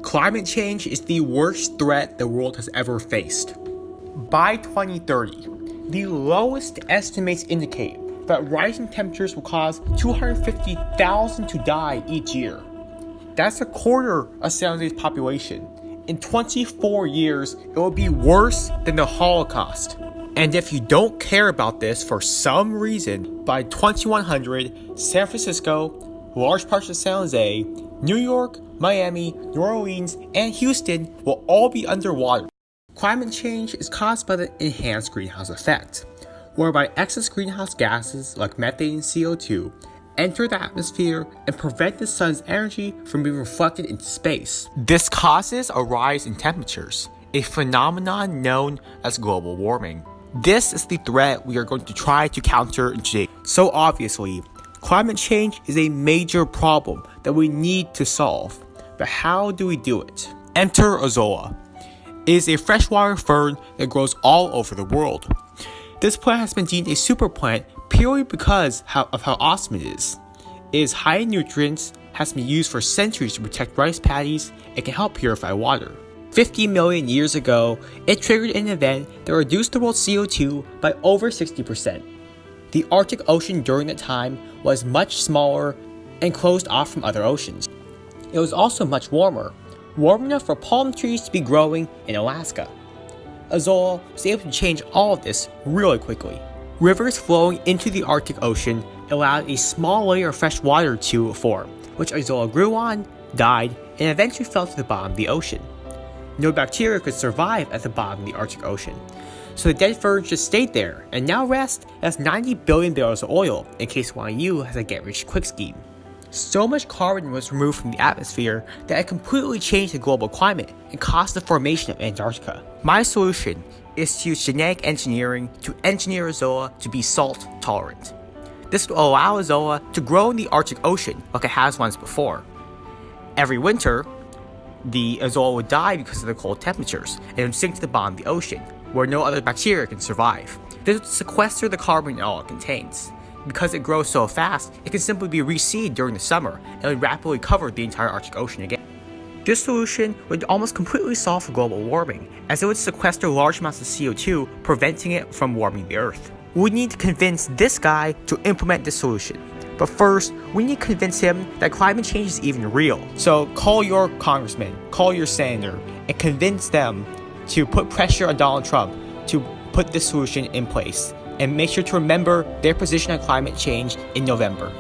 Climate change is the worst threat the world has ever faced. By 2030, the lowest estimates indicate that rising temperatures will cause 250,000 to die each year. That's a quarter of San Jose's population. In 24 years, it will be worse than the Holocaust. And if you don't care about this for some reason, by 2100, San Francisco, large parts of San Jose, New York, Miami, New Orleans, and Houston will all be underwater. Climate change is caused by the enhanced greenhouse effect, whereby excess greenhouse gases like methane and CO2 enter the atmosphere and prevent the sun's energy from being reflected into space. This causes a rise in temperatures, a phenomenon known as global warming. This is the threat we are going to try to counter today. So obviously, climate change is a major problem that we need to solve. But how do we do it? Enter Azolla. It is a freshwater fern that grows all over the world. This plant has been deemed a super plant purely because of how awesome it is. It is high in nutrients, has been used for centuries to protect rice paddies, and can help purify water. 50 million years ago, it triggered an event that reduced the world's CO2 by over 60%. The Arctic Ocean during that time was much smaller and closed off from other oceans. It was also much warmer, warm enough for palm trees to be growing in Alaska. Azolla was able to change all of this really quickly. Rivers flowing into the Arctic Ocean allowed a small layer of fresh water to form, which Azolla grew on, died, and eventually fell to the bottom of the ocean. No bacteria could survive at the bottom of the Arctic Ocean, so the dead fern just stayed there and now rests as 90 billion barrels of oil in case one of you has a get-rich-quick scheme. So much carbon was removed from the atmosphere that it completely changed the global climate and caused the formation of Antarctica. My solution is to use genetic engineering to engineer Azolla to be salt tolerant. This will allow Azolla to grow in the Arctic Ocean like it has once before. Every winter, the Azolla would die because of the cold temperatures and it would sink to the bottom of the ocean, where no other bacteria can survive. This would sequester the carbon in all it contains. Because it grows so fast, it can simply be reseeded during the summer and would rapidly cover the entire Arctic Ocean again. This solution would almost completely solve for global warming, as it would sequester large amounts of CO2, preventing it from warming the Earth. We need to convince this guy to implement this solution. But first, we need to convince him that climate change is even real. So call your congressman, call your senator, and convince them to put pressure on Donald Trump to put this solution in place. And make sure to remember their position on climate change in November.